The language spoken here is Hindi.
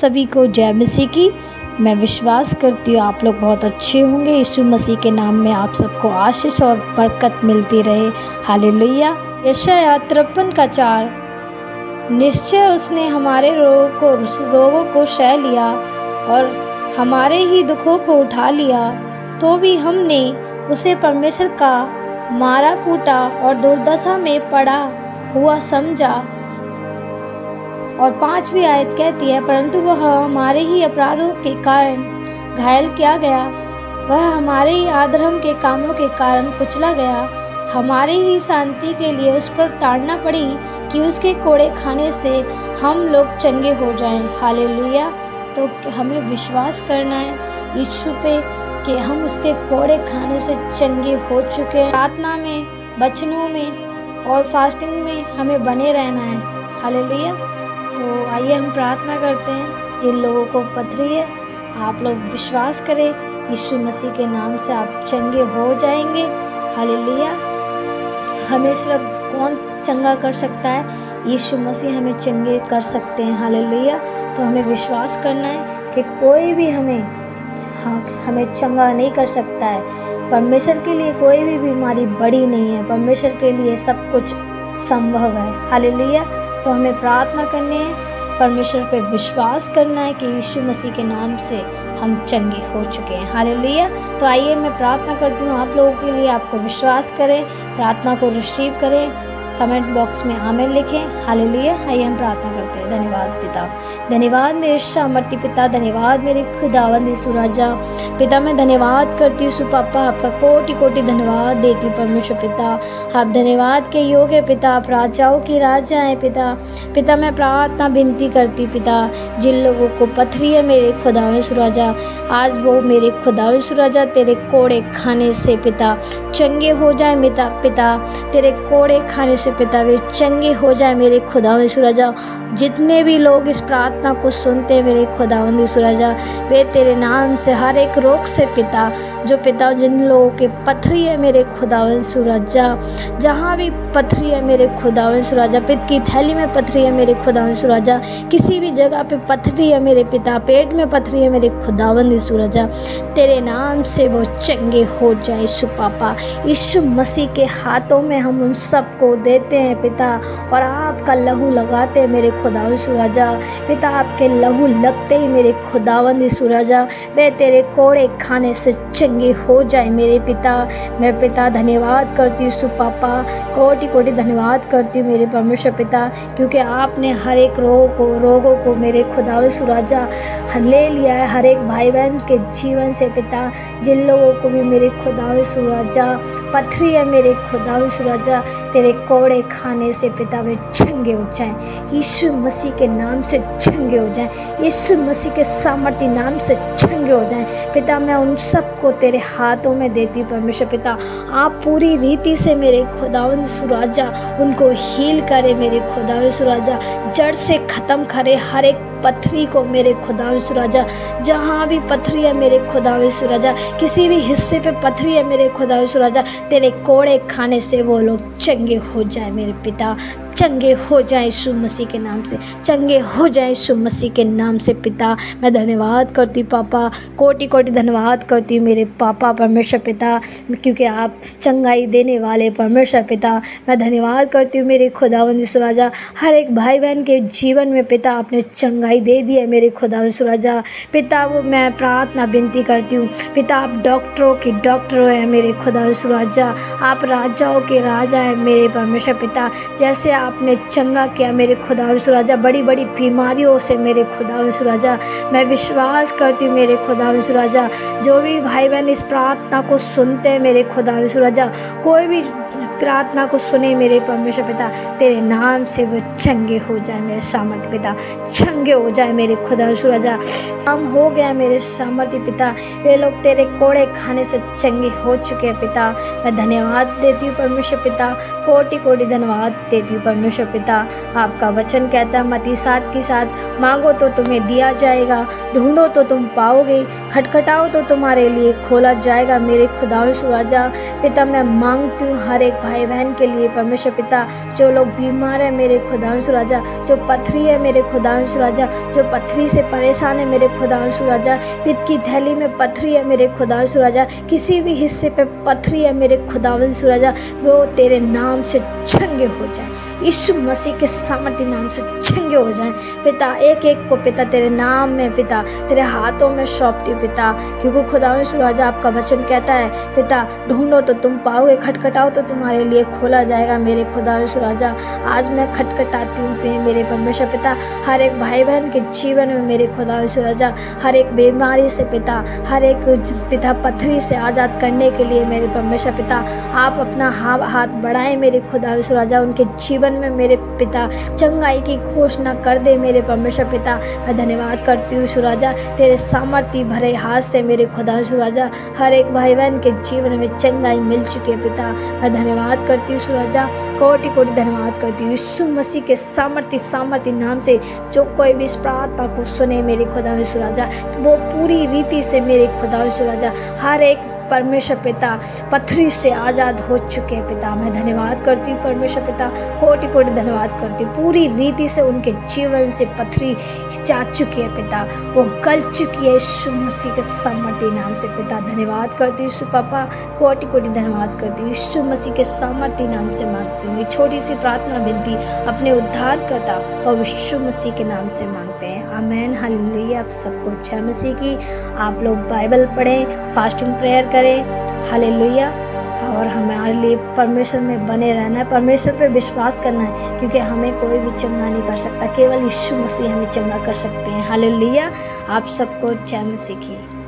सभी को जय मसीह की। मैं विश्वास करती हूँ आप लोग बहुत अच्छे होंगे। यीशु मसीह के नाम में आप सबको आशीष और बरकत मिलती रहे। हालेलुया। यशायाह 53 का 4। निश्चय उसने हमारे रोगों को सह लिया और हमारे ही दुखों को उठा लिया, तो भी हमने उसे परमेश्वर का मारा कूटा और दुर्दशा में पड़ा हुआ समझा। और 5वीं आयत कहती है, परंतु वह हमारे ही अपराधों के कारण घायल किया गया, वह हमारे ही अधर्म के कामों के कारण कुचला गया, हमारे ही शांति के लिए उस पर ताड़ना पड़ी कि उसके कोड़े खाने से हम लोग चंगे हो जाएं। हालेलुया। तो हमें विश्वास करना है यीशु पे कि हम उसके कोड़े खाने से चंगे हो चुके हैं। प्रार्थना में, वचनों में और फास्टिंग में हमें बने रहना है। हालेलुया। तो आइए हम प्रार्थना करते हैं। जिन लोगों को पथरी है, आप लोग विश्वास करें यीशु मसीह के नाम से आप चंगे हो जाएंगे। हालेलुया। हमें सिर्फ कौन चंगा कर सकता है? यीशु मसीह हमें चंगे कर सकते हैं। हालेलुया। तो हमें विश्वास करना है कि कोई भी हमें चंगा नहीं कर सकता है। परमेश्वर के लिए कोई भी बीमारी बड़ी नहीं है। परमेश्वर के लिए सब कुछ संभव है। हालेलुया। तो हमें प्रार्थना करनी है, परमेश्वर पे विश्वास करना है कि यीशु मसीह के नाम से हम चंगे हो चुके हैं। हालेलुया। तो आइए मैं प्रार्थना करती हूँ आप लोगों के लिए। आपको विश्वास करें, प्रार्थना को रिसीव करें, कमेंट बॉक्स में आमीन लिखें। हालेलुया। आइए हम प्रार्थना करते हैं। धन्यवाद पिता, धन्यवाद मेरे सामर्थी पिता, धन्यवाद मेरे खुदावंद यीशु राजा। पिता मैं धन्यवाद करती हूँ पापा, आपका कोटि कोटि धन्यवाद देती हूँ परमेश्वर पिता। आप धन्यवाद के योग्य पिता, आप राजाओं की राजा हैं पिता। पिता मैं प्रार्थना विनती करती हूँ पिता, जिन लोगों को पथरी है मेरे खुदावंद यीशु राजा, आज वो मेरे खुदावंद यीशु राजा तेरे कोड़े खाने से पिता चंगे हो जाए। पिता तेरे कोड़े खाने से पिता वे चंगे हो जाए मेरे खुदावंद यीशु राजा। जितने भी लोग इस प्रार्थना को सुनते हैं मेरे खुदावंद यीशु राजा, वे तेरे नाम से हर एक रोग से पिता, जो पिता जिन लोगों के पथरी है मेरे खुदावंद यीशु राजा, जहाँ भी पथरी है मेरे खुदावंद यीशु राजा, पित्त की थैली में पथरी है मेरे खुदावंद यीशु राजा, किसी भी जगह पे पथरी है मेरे पिता, पेट में पथरी है मेरे खुदावंद यीशु राजा, तेरे नाम से वो चंगे हो जाए यीशु पापा। यीशु मसीह के हाथों में हम उन सबको देते हैं पिता, और आपका लहू लगाते हैं मेरे खुदावंद यीशु राजा। पिता आपके लहू लगते ही मेरे खुदावंद यीशु राजा वे तेरे कोड़े खाने से चंगे हो जाए मेरे पिता। मैं पिता धन्यवाद करती हूँ पापा, कोटि कोटि धन्यवाद करती हूँ मेरे परमेश्वर पिता, क्योंकि आपने हर एक रोगों को मेरे खुदावंद यीशु राजा ले लिया है, हर एक भाई बहन के जीवन से पिता। जिन लोगों को भी मेरे खुदावंद यीशु राजा पथरी है मेरे खुदावंद यीशु राजा, तेरे कोड़े खाने से पिता वे चंगे हो जाएं, यीशु मसीह के नाम से चंगे हो जाएं, यीशु मसीह के सामर्थी नाम से चंगे हो जाएं पिता। मैं उन सबको तेरे हाथों में देती हूँ परमेश्वर पिता। आप पूरी रीति से मेरे खुदावंद यीशु राजा उनको हील करे मेरे खुदावंद यीशु राजा, जड़ से ख़त्म करे हर एक पथरी को मेरे खुदावंद यीशु राजा। जहाँ भी पथरी है मेरे खुदावंद यीशु राजा, किसी भी हिस्से पे पथरी है मेरे खुदावंद यीशु राजा, तेरे कोड़े खाने से वो लोग चंगे हो जाए मेरे पिता, चंगे हो जाए यीशु मसीह के नाम से, चंगे हो जाए यीशु मसीह के नाम से पिता। मैं धन्यवाद करती हूँ पापा, कोटि कोटि धन्यवाद करती हूँ मेरे पापा परमेश्वर पिता, क्योंकि आप चंगाई देने वाले परमेश्वर पिता। मैं धन्यवाद करती हूँ मेरे खुदावंद यीशु राजा, हर एक भाई बहन के जीवन में पिता आपने चंगाई दे दी है मेरे खुदावंद यीशु राजा पिता। वो मैं प्रार्थना विनती करती हूँ पिता, आप डॉक्टरों की डॉक्टर हैं मेरे खुदावंद यीशु राजा, आप राजाओं के राजा हैं मेरे परमेश्वर पिता। जैसे आपने चंगा किया मेरे खुदावंद यीशु राजा बड़ी बड़ी बीमारियों से मेरे खुदावंद यीशु राजा, मैं विश्वास करती हूँ मेरे खुदावंद यीशु राजा, जो भी भाई बहन इस प्रार्थना को सुनते हैं मेरे खुदावंद यीशु राजा, कोई भी प्रार्थना को सुने मेरे परमेश्वर पिता, तेरे नाम से वो चंगे हो जाए मेरे सामर्थ्य पिता, चंगे हो जाए मेरे खुदावंद यीशु राजा। हम हो गया मेरे सामर्थ्य पिता, वे लोग तेरे कोड़े खाने से चंगे हो चुके हैं पिता। मैं धन्यवाद देती हूँ परमेश्वर पिता, कोटि कोटि धन्यवाद देती हूँ परमेश्वर पिता। आपका वचन कहता है मत्ती 7:7, मांगो तो तुम्हें दिया जाएगा, ढूंढो तो तुम पाओगे, खटखटाओ तो तुम्हारे लिए खोला जाएगा मेरे खुदावंद यीशु राजा पिता। मैं मांगती हूँ हर एक भाई बहन के लिए परमेश्वर पिता, जो लोग बीमार है मेरे खुदावंशु राजा, जो पथरी है मेरे खुदावंशु राजा, जो पथरी से परेशान है मेरे खुदावंशु राजा, पित्त की थैली में पथरी है मेरे खुदावंशु राजा, किसी भी हिस्से पे पथरी है मेरे खुदावंशु राजा, वो तेरे नाम से चंगे हो जाए, यीशु मसीह के सामर्थी नाम से चंगे हो जाएं पिता। एक एक को पिता तेरे नाम में पिता तेरे हाथों में सौंपती हूँ पिता, क्योंकि खुदावंशु राजा आपका वचन कहता है पिता, ढूंढो तो तुम पाओगे, खटखटाओ तो तुम्हारे लिए खोला जाएगा मेरे खुदावंशु राजा। आज मैं खटखटाती हूँ मेरे परमेश्वर पिता, हर एक भाई बहन के जीवन में मेरे खुदावंशु राजा, हर एक बीमारी से पिता, हर एक पिता पथरी से आज़ाद करने के लिए मेरे परमेश्वर पिता आप अपना हाथ बढ़ाएं मेरे खुदावंशु राजा, उनके जीवन में मेरे पिता चंगाई की घोषणा कर दे मेरे परमेश्वर पिता। मैं धन्यवाद करती हूँ राजा, तेरे सामर्थ्य भरे हाथ से मेरे खुदावंशु राजा हर एक भाई बहन के जीवन में चंगाई मिल चुकी है पिता। मैं धन्यवाद करती हूँ राजा, कोटि कोटि धन्यवाद करती हूँ यीशु मसीह के सामर्थ्य नाम से। जो कोई भी इस प्रार्थना को सुने मेरे खुदावंशु राजा, वो पूरी रीति से मेरे खुदावंशु राजा हर एक परमेश्वर पिता पथरी से आज़ाद हो चुके हैं पिता। मैं धन्यवाद करती हूँ परमेश्वर पिता, कोटि कोटि धन्यवाद करती हूँ। पूरी रीति से उनके जीवन से पथरी जा चुकी है पिता, वो गल चुकी है यीशु मसीह के सामर्थ्य नाम से पिता। धन्यवाद करती हूँ पापा, कोटि कोटि धन्यवाद करती हूँ यीशु मसीह के सामर्थ्य नाम से मांगती हूँ। ये छोटी सी प्रार्थना विनती अपने उद्धारकर्ता और यीशु मसीह के नाम से मांगते हैं, आमीन हालेलुया। आप सबको जय मसीह की। आप लोग बाइबल पढ़ें, फास्टिंग प्रेयर करें, हालेलुया। और हमारे लिए परमेश्वर में बने रहना है, परमेश्वर पे विश्वास करना है, क्योंकि हमें कोई भी चंगा नहीं कर सकता, केवल यीशु मसीह हमें चंगा कर सकते हैं, हालेलुया। आप सबको जय मसीह की।